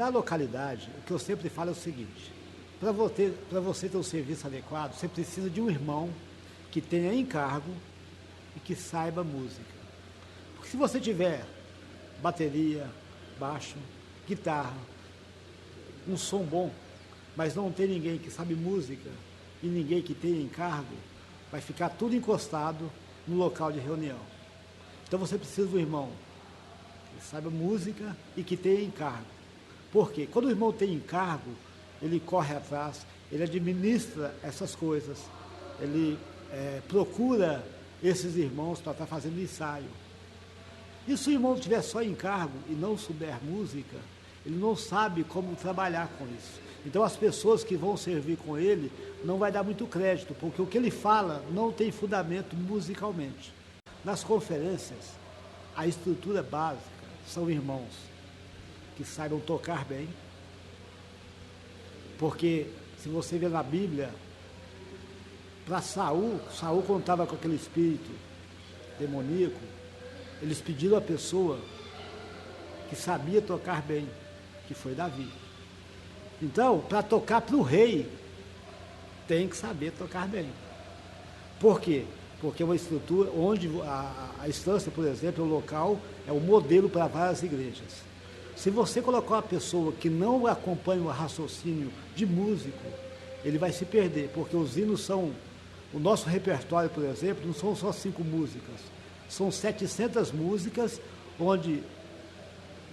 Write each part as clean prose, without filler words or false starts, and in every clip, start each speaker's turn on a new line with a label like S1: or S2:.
S1: Na localidade, o que eu sempre falo é o seguinte: para você ter um serviço adequado, você precisa de um irmão que tenha encargo e que saiba música. Porque se você tiver bateria, baixo, guitarra, um som bom, mas não tem ninguém que sabe música e ninguém que tenha encargo, vai ficar tudo encostado no local de reunião. Então você precisa do irmão que saiba música e que tenha encargo. Por quê? Quando o irmão tem encargo, ele corre atrás, ele administra essas coisas, ele procura esses irmãos para estar fazendo ensaio. E se o irmão tiver só encargo e não souber música, ele não sabe como trabalhar com isso. Então as pessoas que vão servir com ele não vai dar muito crédito, porque o que ele fala não tem fundamento musicalmente. Nas conferências, a estrutura básica são irmãos que saibam tocar bem, porque se você vê na Bíblia, para Saul contava com aquele espírito demoníaco, eles pediram a pessoa que sabia tocar bem, que foi Davi. Então, para tocar para o rei, tem que saber tocar bem. Por quê? Porque é uma estrutura onde a instância, por exemplo, o local é o modelo para várias igrejas. Se você colocar uma pessoa que não acompanha o raciocínio de músico, ele vai se perder, porque os hinos são... O nosso repertório, por exemplo, não são só 5 músicas, são 700 músicas, onde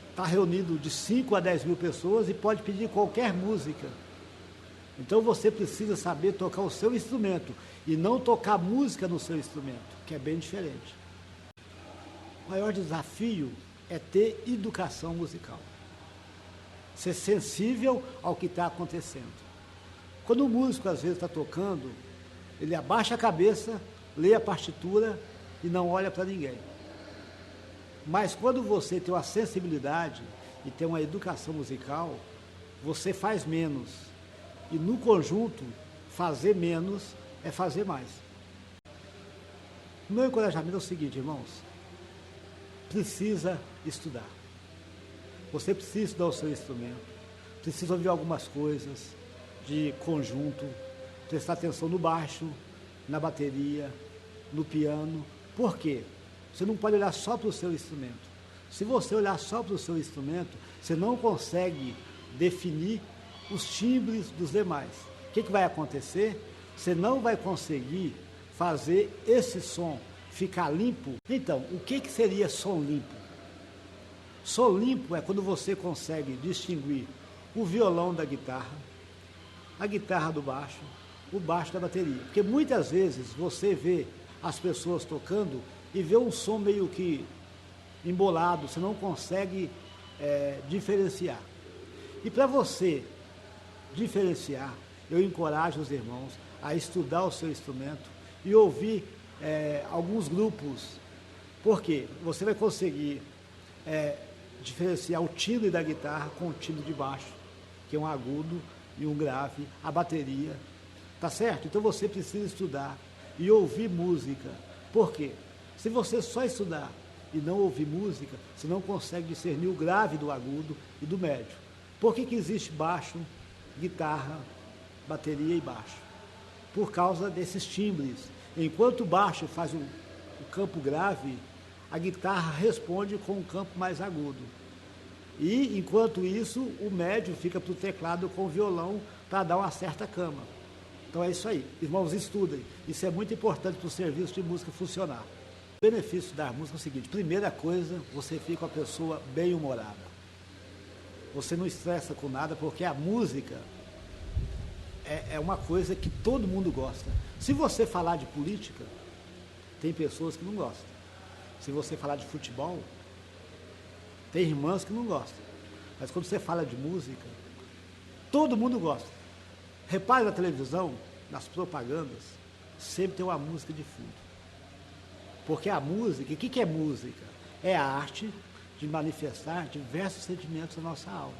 S1: está reunido de 5 a 10 mil pessoas e pode pedir qualquer música. Então você precisa saber tocar o seu instrumento e não tocar música no seu instrumento, que é bem diferente. O maior desafio é ter educação musical, ser sensível ao que está acontecendo. Quando o músico às vezes está tocando, ele abaixa a cabeça, lê a partitura e não olha para ninguém. Mas quando você tem uma sensibilidade e tem uma educação musical, você faz menos. E no conjunto, fazer menos é fazer mais. O meu encorajamento é o seguinte, irmãos: precisa estudar. Você precisa estudar o seu instrumento, precisa ouvir algumas coisas de conjunto, prestar atenção no baixo, na bateria, no piano. Por quê? Você não pode olhar só para o seu instrumento. Se você olhar só para o seu instrumento, você não consegue definir os timbres dos demais. O que vai acontecer? Você não vai conseguir fazer esse som ficar limpo. Então, o que seria som limpo? Som limpo é quando você consegue distinguir o violão da guitarra, a guitarra do baixo, o baixo da bateria. Porque muitas vezes você vê as pessoas tocando e vê um som meio que embolado, você não consegue diferenciar. E para você diferenciar, eu encorajo os irmãos a estudar o seu instrumento e ouvir alguns grupos. Por quê? Você vai conseguir diferenciar o timbre da guitarra com o timbre de baixo, que é um agudo e um grave, a bateria. Tá certo? Então você precisa estudar e ouvir música. Por quê? Se você só estudar e não ouvir música, você não consegue discernir o grave do agudo e do médio. Por que existe baixo, guitarra, bateria e baixo? Por causa desses timbres. Enquanto o baixo faz o campo grave, a guitarra responde com um campo mais agudo. E, enquanto isso, o médio fica para o teclado com o violão para dar uma certa cama. Então é isso aí. Irmãos, estudem. Isso é muito importante para o serviço de música funcionar. O benefício da música é o seguinte: primeira coisa, você fica uma pessoa bem-humorada. Você não estressa com nada, porque a música é uma coisa que todo mundo gosta. Se você falar de política, tem pessoas que não gostam. Se você falar de futebol, tem irmãs que não gostam. Mas quando você fala de música, todo mundo gosta. Repare na televisão, nas propagandas, sempre tem uma música de fundo. Porque a música, o que é música? É a arte de manifestar diversos sentimentos da nossa alma.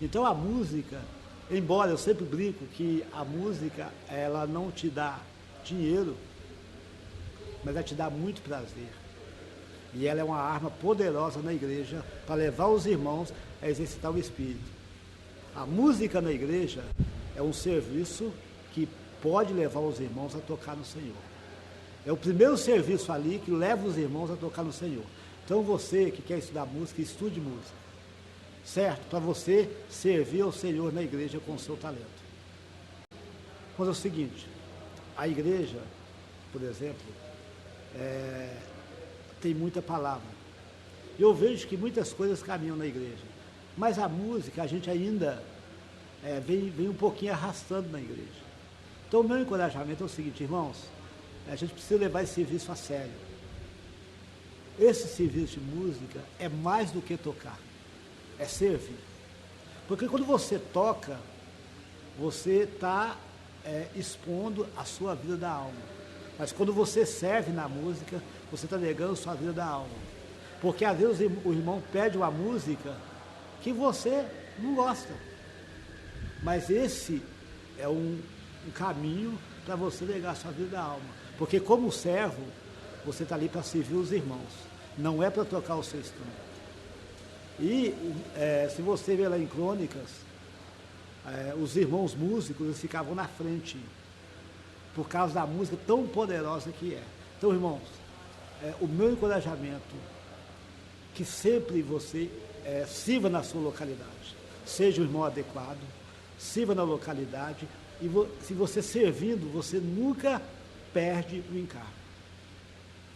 S1: Então a música, embora eu sempre brinco que a música, ela não te dá dinheiro, mas ela te dá muito prazer. E ela é uma arma poderosa na igreja para levar os irmãos é exercitar o espírito. A música na igreja é um serviço que pode levar os irmãos a tocar no Senhor. É o primeiro serviço ali que leva os irmãos a tocar no Senhor. Então você que quer estudar música, estude música, certo? Para você servir ao Senhor na igreja com o seu talento. Mas é o seguinte, a igreja, por exemplo, tem muita palavra. Eu vejo que muitas coisas caminham na igreja, mas a música a gente ainda vem um pouquinho arrastando na igreja. Então o meu encorajamento é o seguinte, irmãos, a gente precisa levar esse serviço a sério. Esse serviço de música é mais do que tocar, é servir. Porque quando você toca, você está expondo a sua vida da alma. Mas quando você serve na música, você está negando a sua vida da alma. Porque às vezes o irmão pede uma música que você não gosta. Mas esse é um caminho para você negar a sua vida da alma. Porque como servo, você está ali para servir os irmãos. Não é para tocar o seu instrumento. E se você ver lá em Crônicas, os irmãos músicos eles ficavam na frente, por causa da música tão poderosa que é. Então, irmãos, o meu encorajamento, que sempre você sirva na sua localidade, seja o irmão adequado, sirva na localidade, e se você servindo, você nunca perde o encargo.